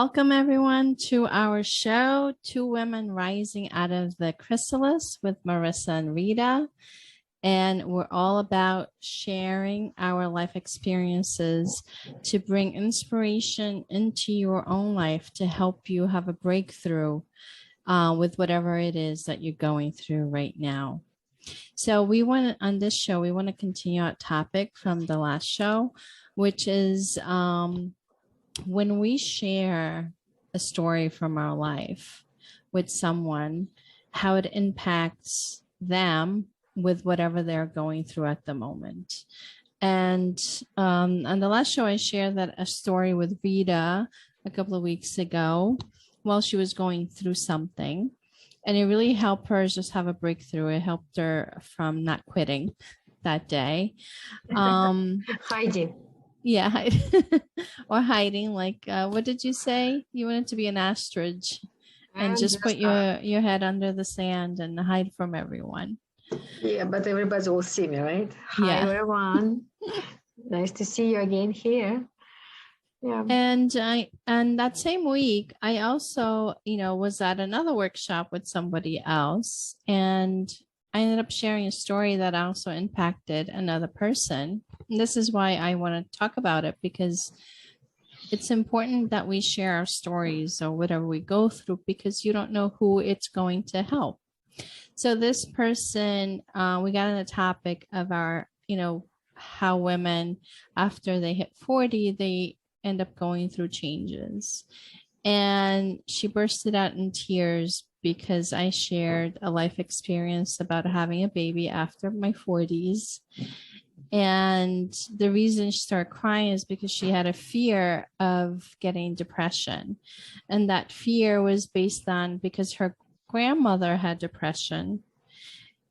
Welcome everyone to our show, Two Women Rising Out of the Chrysalis with Marisa and Rita. And we're all about sharing our life experiences to bring inspiration into your own life to help you have a breakthrough with whatever it is that you're going through right now. So on this show, we want to continue our topic from the last show, which is when we share a story from our life with someone, how it impacts them with whatever they're going through at the moment. And on the last show, I shared that a story with Rita a couple of weeks ago while she was going through something. And it really helped her just have a breakthrough. It helped her from not quitting that day. Hiding. Yeah. Or hiding. Like, what did you say? You wanted to be an ostrich and just put your head under the sand and hide from everyone. Yeah, but everybody will see me, right? Yeah. Hi, everyone. Nice to see you again here. Yeah. And that same week, I also, was at another workshop with somebody else, and I ended up sharing a story that also impacted another person. And this is why I want to talk about it, because it's important that we share our stories or whatever we go through, because you don't know who it's going to help. So this person, we got on the topic of our, how women, after they hit 40, they end up going through changes. And she bursted out in tears because I shared a life experience about having a baby after my 40s. And the reason she started crying is because she had a fear of getting depression. And that fear was based on because her grandmother had depression.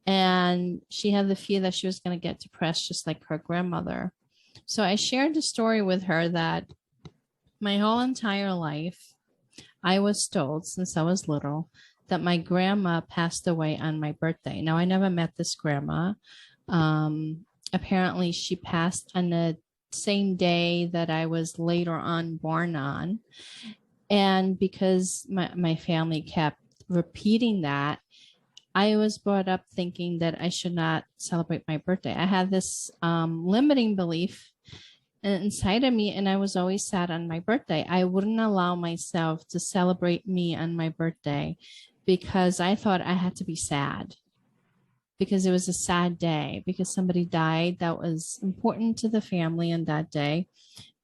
And she had the fear that she was going to get depressed just like her grandmother. So I shared the story with her that my whole entire life, I was told since I was little that my grandma passed away on my birthday. Now, I never met this grandma. Apparently, she passed on the same day that I was later on born on. And because my family kept repeating that, I was brought up thinking that I should not celebrate my birthday. I had this limiting belief inside of me, and I was always sad on my birthday. I wouldn't allow myself to celebrate me on my birthday because I thought I had to be sad because it was a sad day, because somebody died that was important to the family on that day.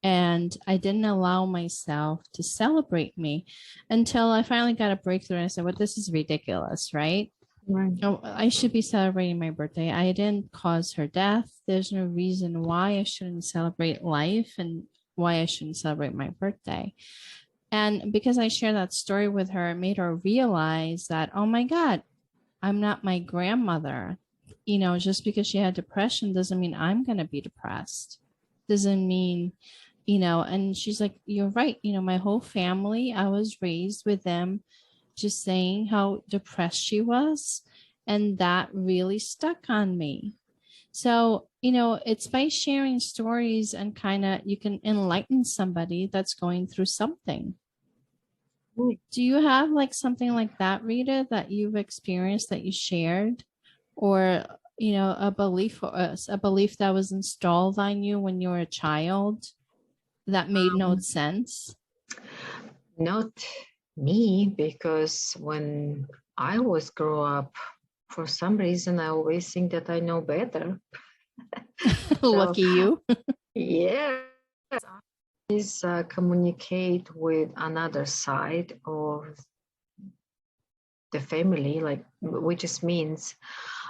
And I didn't allow myself to celebrate me until I finally got a breakthrough. And I said, well, this is ridiculous, right? Right. Oh, I should be celebrating my birthday. I didn't cause her death. There's no reason why I shouldn't celebrate life and why I shouldn't celebrate my birthday. And because I shared that story with her, it made her realize that, oh my God, I'm not my grandmother. Just because she had depression doesn't mean I'm going to be depressed. Doesn't mean, and she's like, you're right. My whole family, I was raised with them just saying how depressed she was. And that really stuck on me. So, it's by sharing stories and you can enlighten somebody that's going through something. Do you have something like that, Rita, that you've experienced that you shared, or, a belief that was installed on you when you were a child that made no sense? Not me, because when I was grow up, for some reason, I always think that I know better. Lucky you. Yeah. Is communicate with another side of the family, which just means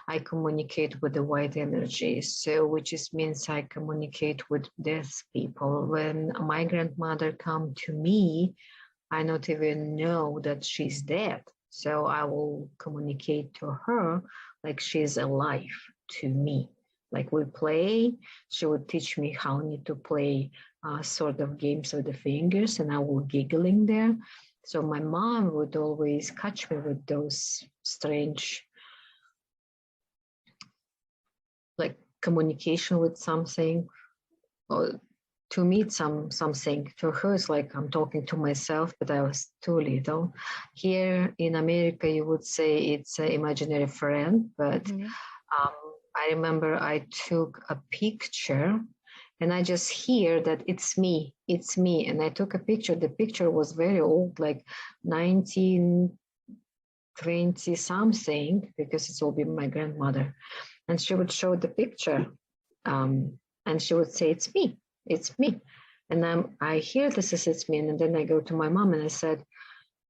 I communicate with the white energy. So which just means I communicate with deaf people. When my grandmother come to me, I not even know that she's dead. So I will communicate to her like she's alive to me. Like we play, she would teach me how I need to play sort of games with the fingers, and I will giggling there. So my mom would always catch me with those strange, communication with something. Or to meet something. To her, it's like I'm talking to myself, but I was too little. Here in America, you would say it's an imaginary friend, but I remember I took a picture and I just hear that it's me. And I took a picture. The picture was very old, like 1920 something, because it will be my grandmother. And she would show the picture and she would say, it's me. And I hear this is it's me. And then I go to my mom and I said,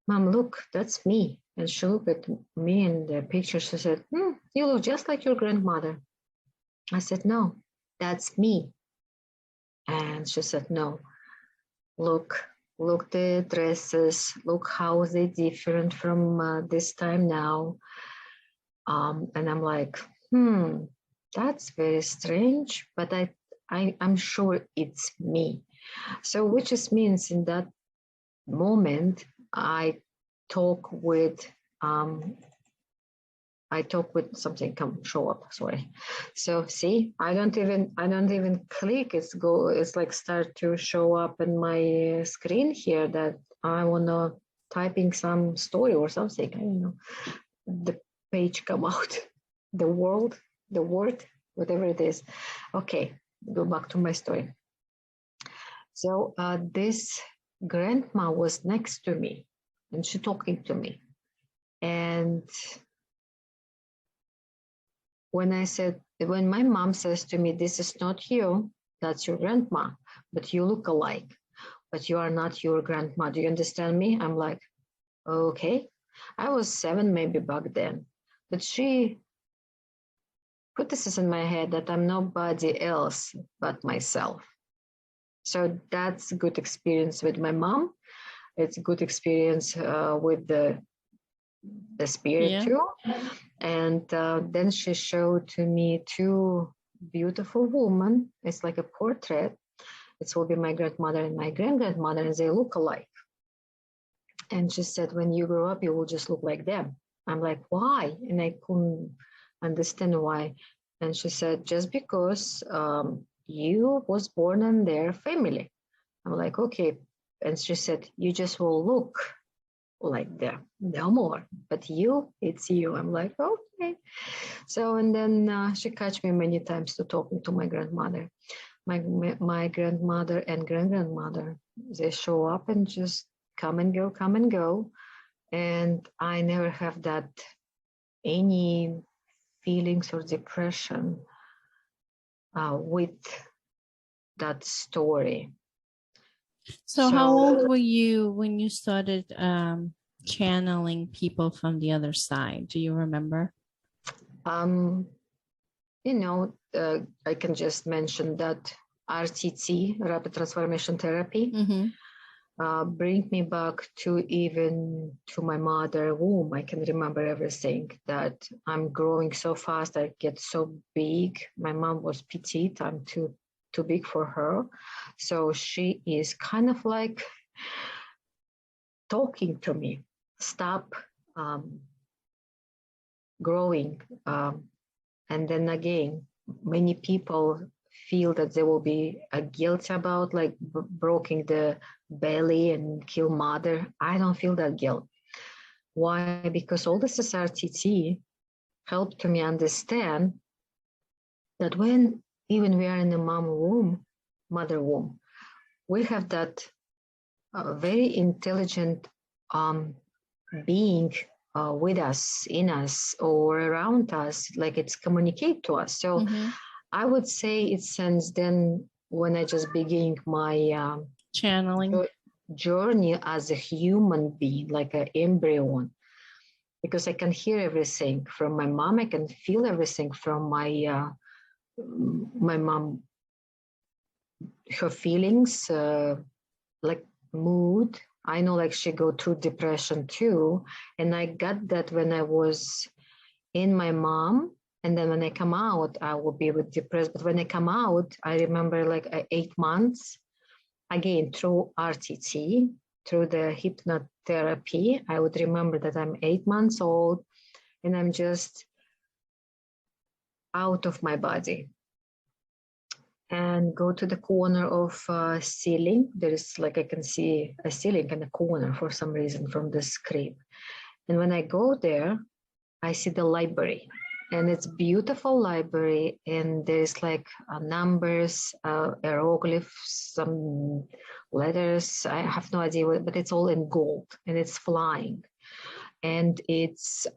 Mom, look, that's me. And she looked at me in the picture. She said, you look just like your grandmother. I said, no, that's me. And she said, no, look the dresses, look how they different from this time now. And I'm like, that's very strange, but I'm sure it's me. So which just means in that moment, I talk with something come show up, sorry. So see, I don't even click, it's like start to show up in my screen here that I wanna typing some story or something. I don't know. The page come out, the word, whatever it is. Okay, go back to my story. So this grandma was next to me and she talking to me. And when my mom says to me, this is not you, that's your grandma, but you look alike, but you are not your grandma. Do you understand me? I'm like, okay. I was 7 maybe back then, but she put this in my head that I'm nobody else but myself. So that's a good experience with my mom. It's a good experience with the spirit too. And then she showed to me 2 beautiful women. It's like a portrait. It will be my grandmother and my grandmother, and they look alike. And she said, when you grow up, you will just look like them. I'm like, why? And I couldn't understand why. And she said, just because you was born in their family. I'm like, okay. And she said, you just will look like them, no more. But you, it's you. I'm like, okay. So, and then she catch me many times to talking to my grandmother. My grandmother and grandmother, they show up and just come and go. And I never have that any feelings or depression with that story. So how old were you when you started channeling people from the other side? Do you remember? You know, I can just mention that RTT, Rapid Transformational Therapy, bring me back to my mother womb. I can remember everything, that I'm growing so fast, I get so big. My mom was petite, I'm too big for her. So she is kind of like talking to me, stop growing. And then again, many people feel that there will be a guilt about like breaking the belly and kill mother. I don't feel that guilt. Why? Because all this RTT helped me understand that when even we are in the mother womb, we have that very intelligent being with us, in us, or around us, like it's communicate to us. So I would say it's since then when I just begin my channeling journey as a human being, like an embryo, because I can hear everything from my mom. I can feel everything from my mom, her feelings, like mood. I know like she go through depression too. And I got that when I was in my mom. And then when I come out, I will be with depressed. But when I come out, I remember like 8 months, again, through RTT, through the hypnotherapy, I would remember that I'm 8 months old and I'm just out of my body. and go to the corner of ceiling. There is like, I can see a ceiling in the corner for some reason from the script. And when I go there, I see the library, and it's beautiful library. And there's like numbers, hieroglyphs, some letters. I have no idea what, but it's all in gold and it's flying. And it's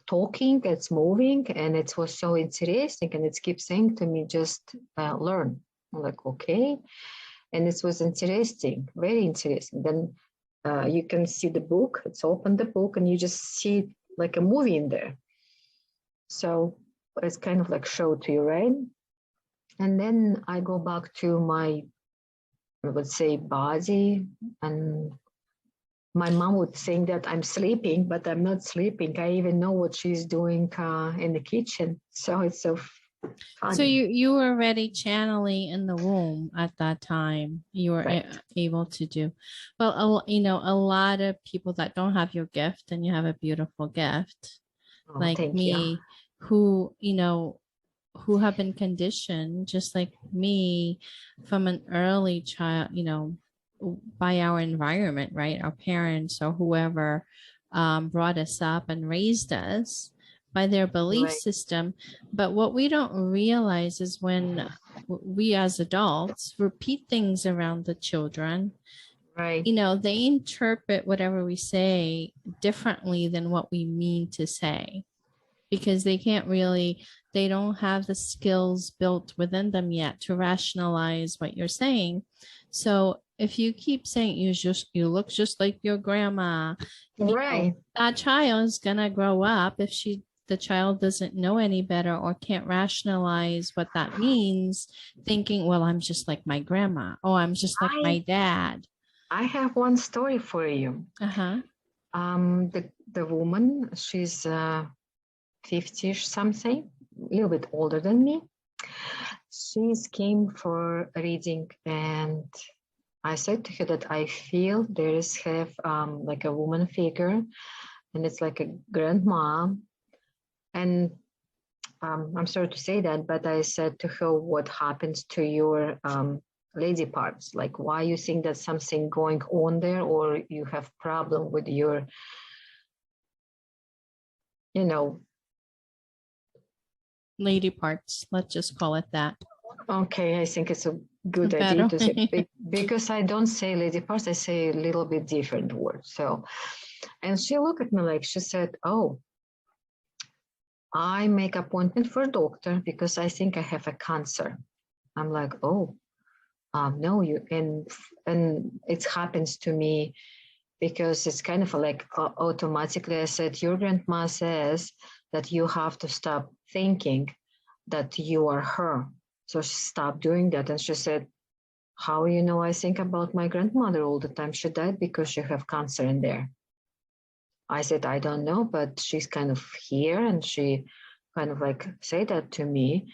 talking, it's moving, and it was so interesting. And it keeps saying to me, just learn. I'm like, okay. And it was interesting, very interesting. Then you can see the book, it's open the book, and you just see like a movie in there. So it's kind of like show to you, right? And then I go back to my, I would say, body, and my mom would think that I'm sleeping, but I'm not sleeping. I even know what she's doing in the kitchen. So it's so funny. So you were already channeling in the womb at that time. You were Right. able to do well. You know, a lot of people that don't have your gift, and you have a beautiful gift, Oh, like thank me, who who have been conditioned just like me from an early child, by our environment, right? Our parents or whoever brought us up and raised us by their belief Right. system. But what we don't realize is when we as adults repeat things around the children, Right. they interpret whatever we say differently than what we mean to say, because they don't have the skills built within them yet to rationalize what you're saying. So if you keep saying you look just like your grandma, Right. that child is gonna grow up, if the child doesn't know any better or can't rationalize what that means, thinking, well, I'm just like my grandma, or I'm just like my dad. I have one story for you. Uh-huh. The woman, she's 50-ish something, a little bit older than me. She's came for a reading, and I said to her that I feel there is like a woman figure, and it's like a grandma. And I'm sorry to say that, but I said to her, what happens to your lady parts? Like, why you think that something going on there, or you have problem with your, Lady parts, let's just call it that. Okay, I think it's a good idea to say, because I don't say lady parts, I say a little bit different word. So, and she looked at me like, she said, oh, I make appointment for a doctor because I think I have a cancer. I'm like, oh, no, and it happens to me because it's kind of like automatically. I said, your grandma says that you have to stop thinking that you are her. So she stopped doing that. And she said, how I think about my grandmother all the time? She died because she have cancer in there. I said, I don't know, but she's kind of here. And she kind of like say that to me,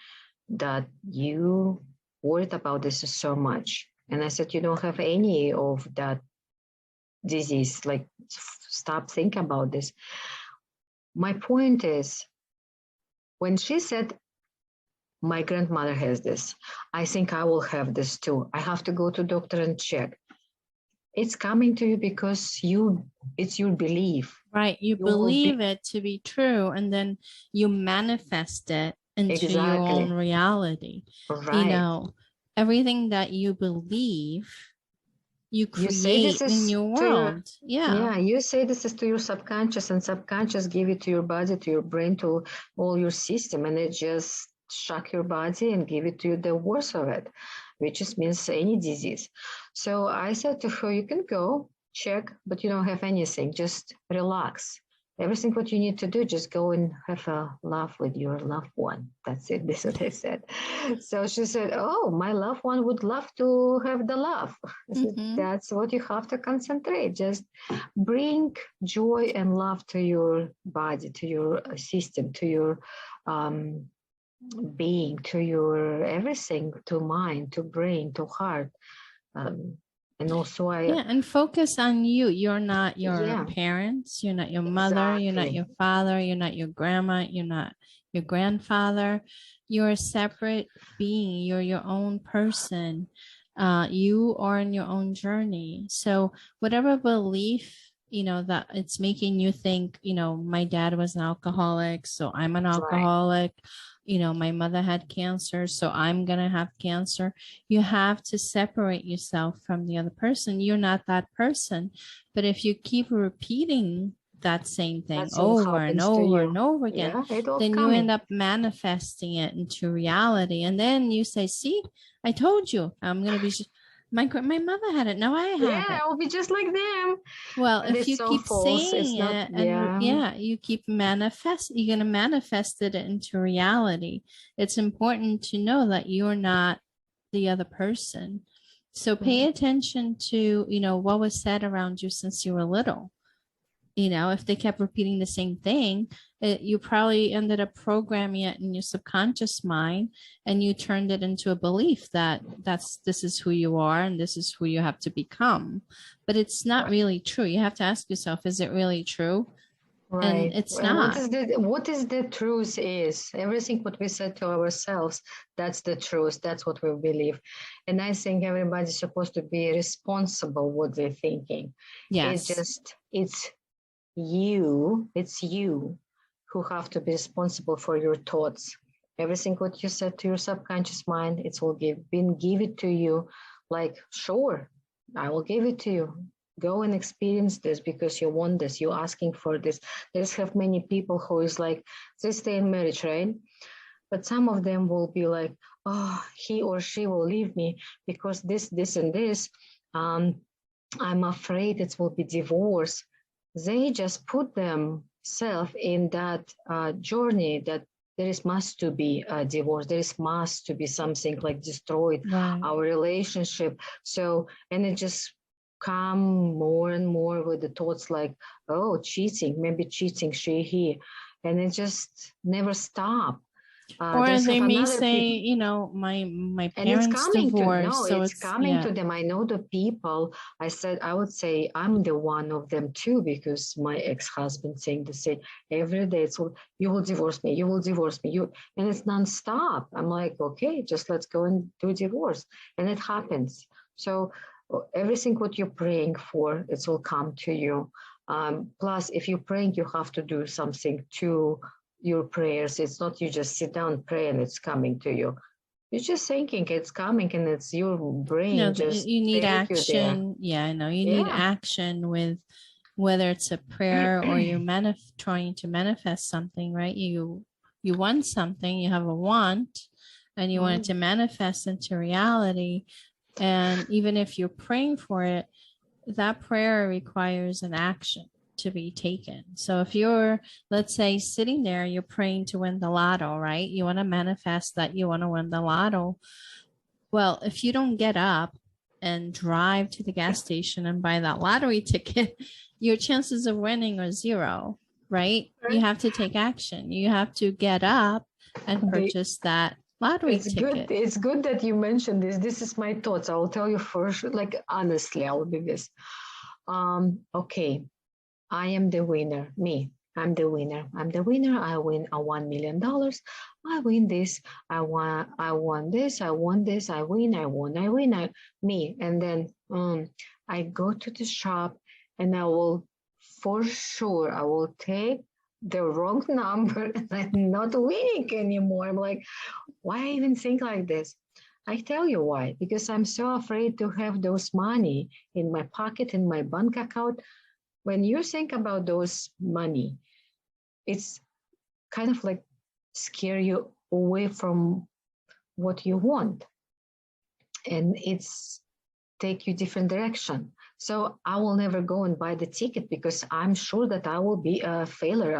that you worried about this so much. And I said, you don't have any of that disease. Like, stop thinking about this. My point is, when she said, my grandmother has this, I think I will have this too. I have to go to doctor and check. It's coming to you because it's your belief. Right. You believe it to be true, and then you manifest it into your own reality. Right. Everything that you believe, you create in your world. Yeah, you say this is to your subconscious, and subconscious give it to your body, to your brain, to all your system, and it just shock your body and give it to you the worst of it, which just means any disease. So I said to her, you can go check, but you don't have anything, just relax. Everything what you need to do, just go and have a laugh with your loved one. That's it. This is what I said. So she said, oh, my loved one would love to have the laugh. That's what you have to concentrate. Just bring joy and love to your body, to your system, to your being, to your everything, to mind, to brain, to heart. And also and focus on you. You're not your parents, you're not your mother, you're not your father, you're not your grandma, you're not your grandfather. You're a separate being. You're your own person. You are on your own journey. So whatever belief, that it's making you think, my dad was an alcoholic, so I'm an Right. alcoholic. My mother had cancer, so I'm going to have cancer. You have to separate yourself from the other person. You're not that person. But if you keep repeating that same thing That's all over and happens to over you. and over again, Yeah, it all then you end coming. up manifesting it into reality. And then you say, see, I told you I'm going to be, my mother had it. Now I have Yeah, it. I'll be just like them. Well, But if it's you so keep false. It's saying not, it and yeah. yeah, you keep you're going to manifest it into reality. It's important to know that you're not the other person. So pay Right. attention to, what was said around you since you were little. If they kept repeating the same thing, you probably ended up programming it in your subconscious mind, and you turned it into a belief that this is who you are and this is who you have to become. But it's not Right. really true. You have to ask yourself, is it really true? And Right. it's And not. what is the truth is everything what we said to ourselves, that's the truth. That's what we believe. And I think everybody's supposed to be responsible what they're thinking. Yes. It's you who have to be responsible for your thoughts. Everything what you said to your subconscious mind, it's all been given to you. Like, sure, I will give it to you. Go and experience this because you want this. You're asking for this. There's have many people who is like, they stay in marriage, right? But some of them will be like, oh, he or she will leave me because this, and this. Um, I'm afraid it will be divorce. They just put themselves in that journey that there is must to be a divorce. There is must to be something like destroyed Right. our relationship. So, and it just come more and more with the thoughts like, oh, cheating, maybe cheating, she, he. And it just never stop. Or There's they have may another say, people my and it's parents coming to divorced, no so it's it's coming yeah. to them. I know the people. I would say I'm the one of them too, because my ex-husband saying the same every day. It's all, you will divorce me, you will divorce me, you, and it's non-stop. I'm like, okay, just let's go and do divorce. And it happens. So everything what you're praying for, it's will come to you. Plus if you're praying, you have to do something to your prayers. It's not you just sit down, pray, and it's coming to you. You're just thinking it's coming, and it's your brain just You need take you there. action. Yeah, I know. You need Yeah. action with whether it's a prayer or you're trying to manifest something, right? You want something, you have a want, and you want it to manifest into reality. And even if you're praying for it, that prayer requires an action to be taken. So if you're, let's say, sitting there, you're praying to win the lotto, right? You want to manifest that you want to win the lotto. Well, if you don't get up and drive to the gas station and buy that lottery ticket, your chances of winning are zero, right? You have to take action. You have to get up and The, purchase that lottery it's good. ticket. It's good that you mentioned this. This is my thoughts. I will tell you first. Like honestly, I will be this. Okay, I am the winner. Me. I'm the winner. I'm the winner. I win a $1 million. I win this. I won this. I won this. I win. I won. I win. Me. And then I go to the shop, and I will, for sure, I will take the wrong number, and I'm not winning anymore. I'm like, why I even think like this? I tell you why. Because I'm so afraid to have those money in my pocket, in my bank account. When you think about those money, it's kind of like scare you away from what you want, and it's take you different direction. So I will never go and buy the ticket because I'm sure that I will be a failure.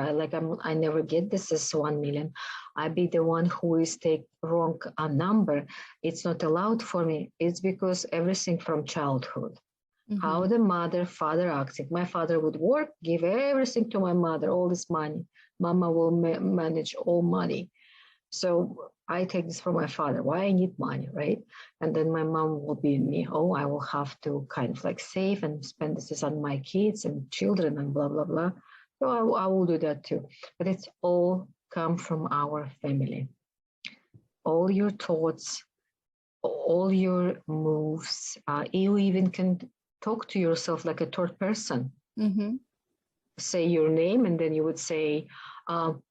I never get this as 1 million. I be the one who is take wrong number. It's not allowed for me. It's because everything from childhood. How the mother, father acted. My father would work, give everything to my mother, all this money. Mama will manage all money. So I take this from my father. Why I need money, right? And then my mom will be me. Oh, I will have to kind of like save and spend this on my kids and children and blah, blah, blah. So I will do that too. But it's all come from our family. all your thoughts, all your moves. You even can talk to yourself like a third person. Mm-hmm. Say your name, and then you would say,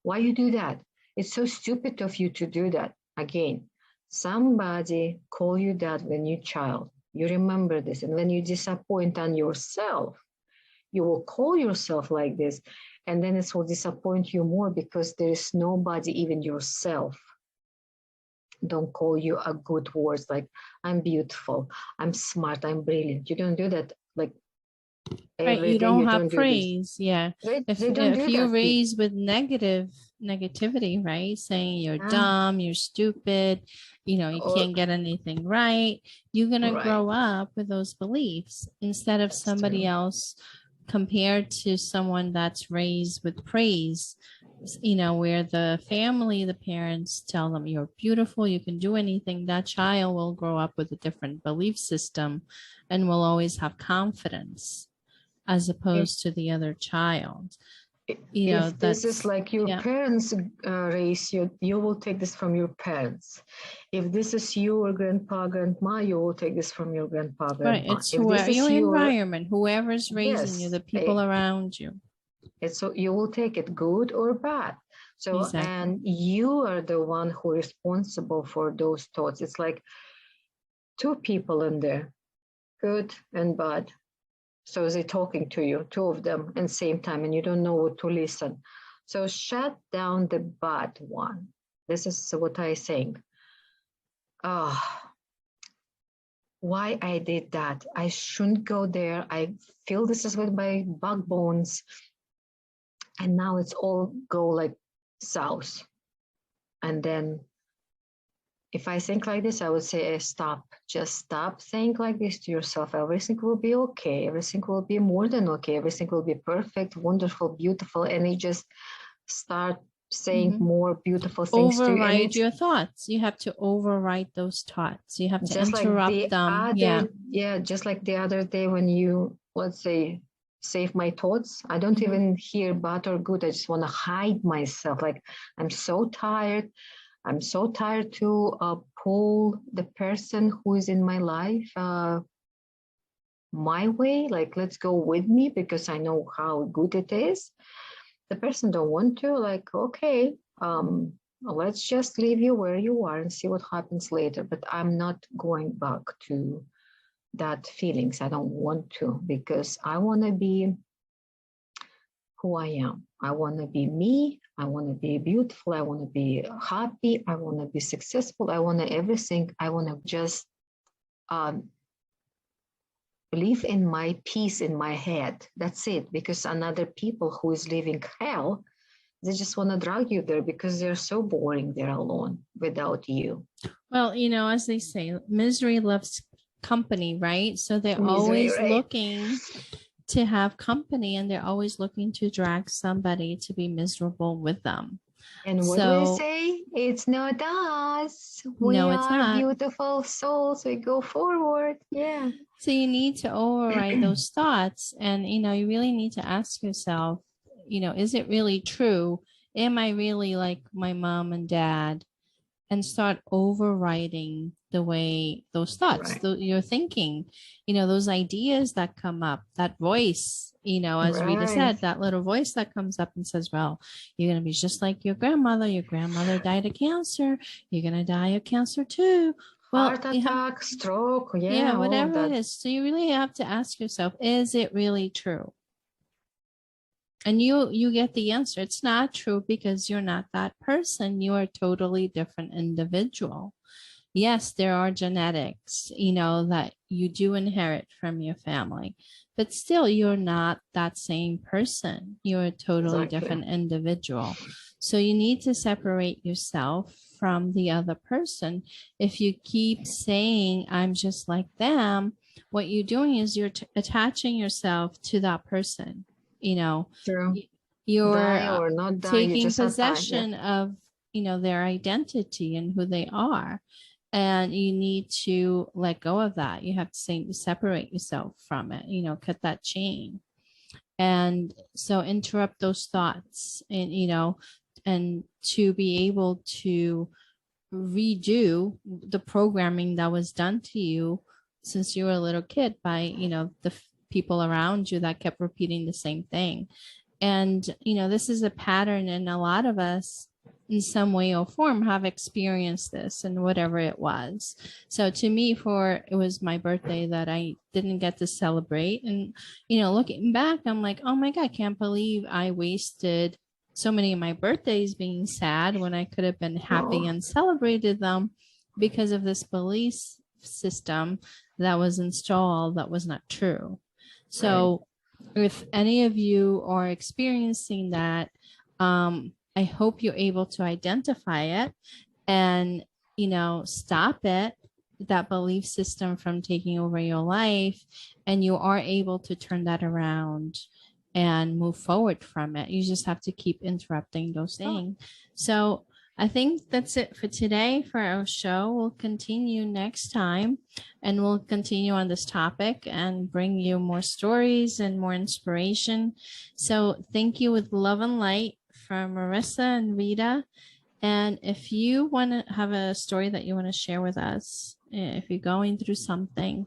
why you do that? It's so stupid of you to do that. Again, somebody call you that when you're child. You remember this. And when you disappoint on yourself, you will call yourself like this. And then it will disappoint you more because there is nobody, even yourself, don't call you a good words like I'm beautiful, I'm smart, I'm brilliant. You don't do that like Right, every you day. don't You have don't do this. praise. Yeah. They don't If do you that. raise with negativity, right? Saying you're Yeah, dumb, you're stupid, you or can't get anything right, you're gonna right. grow up with those beliefs instead of That's somebody true. else compared to someone that's raised with praise, where the family, the parents tell them you're beautiful, you can do anything. That child will grow up with a different belief system and will always have confidence as If, opposed to the other child. if this is That's, like your yeah, parents raise you, you will take this from your parents. If this is your grandpa, grandma, you will take this from your grandpa, right. grandma. It's If this whoever is your your, environment, whoever's raising you, yes, the people around you. it's so you will take it good or bad. So, Exactly. and you are the one who is responsible for those thoughts. It's like two people in there, good and bad. So they're talking to you, two of them at the same time, and you don't know what to listen. So shut down the bad one. This is what I think. Oh, why I did that? I shouldn't go there. I feel this is with my backbones, and now it's all go like south. And then if I think like this, I would say, stop. Just stop saying like this to yourself. Everything will be okay. Everything will be more than okay. Everything will be perfect, wonderful, beautiful. And you just start saying Mhm. more beautiful things to you. And Override it's your thoughts. You have to override those thoughts. You have to just like interrupt the them. Yeah. other, yeah, just like the other day when you, let's say, save my thoughts. I don't Mhm. even hear bad or good. I just want to hide myself. Like I'm so tired. I'm so tired to pull the person who is in my life my way. Like, let's go with me because I know how good it is. The person don't want to. Like, okay, let's just leave you where you are and see what happens later. But I'm not going back to that feelings. I don't want to because I want to be who I am. I want to be me. I want to be beautiful. I want to be happy. I want to be successful. I want to everything. I want to just um, live in my peace in my head. That's it. Because another people who is living hell, they just want to drag you there because they're so boring. They're alone without you. Well, as they say, misery loves company, right? So they're Misery, always right? looking to have company and they're always looking to drag somebody to be miserable with them. And what we So, say, it's not us. We no, it's are not. beautiful souls. We go forward. Yeah. So you need to override those thoughts and you really need to ask yourself, is it really true? Am I really like my mom and dad? And start overriding the way those thoughts, Right. your thinking, those ideas that come up, that voice, as Rita Right. said, that little voice that comes up and says, well, you're going to be just like your grandmother. Your grandmother died of cancer. You're going to die of cancer too. Well, Heart you have, attack, stroke. yeah, Yeah, all of whatever it that. is. So you really have to ask yourself, is it really true? And you get the answer. It's not true because you're not that person. You are a totally different individual. Yes, there are genetics, that you do inherit from your family, but still you're not that same person. You're a totally Exactly. different individual. So you need to separate yourself from the other person. If you keep saying, I'm just like them, what you're doing is you're attaching yourself to that person. You know, True. you're Die or not die, you taking just have time. Yeah. possession of, their identity and who they are. And you need to let go of that. You have to separate yourself from it, cut that chain. And so interrupt those thoughts and, and to be able to redo the programming that was done to you since you were a little kid by, the people around you that kept repeating the same thing. And, this is a pattern, and a lot of us in some way or form have experienced this and whatever it was. So to me, it was my birthday that I didn't get to celebrate. And, looking back, I'm like, oh my God, I can't believe I wasted so many of my birthdays being sad when I could have been happy and celebrated them because of this belief system that was installed that was not true. So if any of you are experiencing that, I hope you're able to identify it and, stop it, that belief system from taking over your life, and you are able to turn that around and move forward from it. You just have to keep interrupting those things. So I think that's it for today for our show. We'll continue next time, and we'll continue on this topic and bring you more stories and more inspiration. So thank you, with love and light, from Marisa and Rita. And if you want to have a story that you want to share with us, if you're going through something,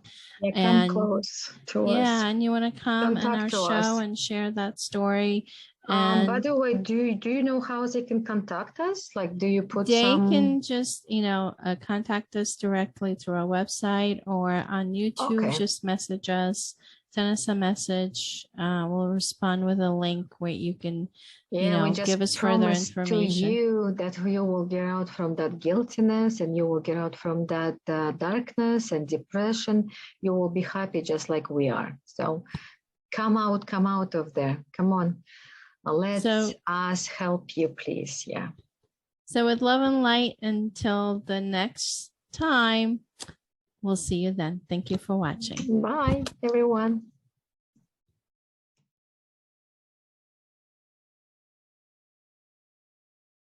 come close to us. Yeah, and you want to come on our show and share that story. And by the way, do you know how they can contact us? Like, do you put they can just, contact us directly through our website or on YouTube. Just message us, send us a message. We'll respond with a link where you can, give us further information. To you that you will get out from that guiltiness, and you will get out from that darkness and depression. You will be happy just like we are. So come out of there. Come on. Let us help you, please. Yeah. So with love and light, until the next time, we'll see you then. Thank you for watching. Bye, everyone.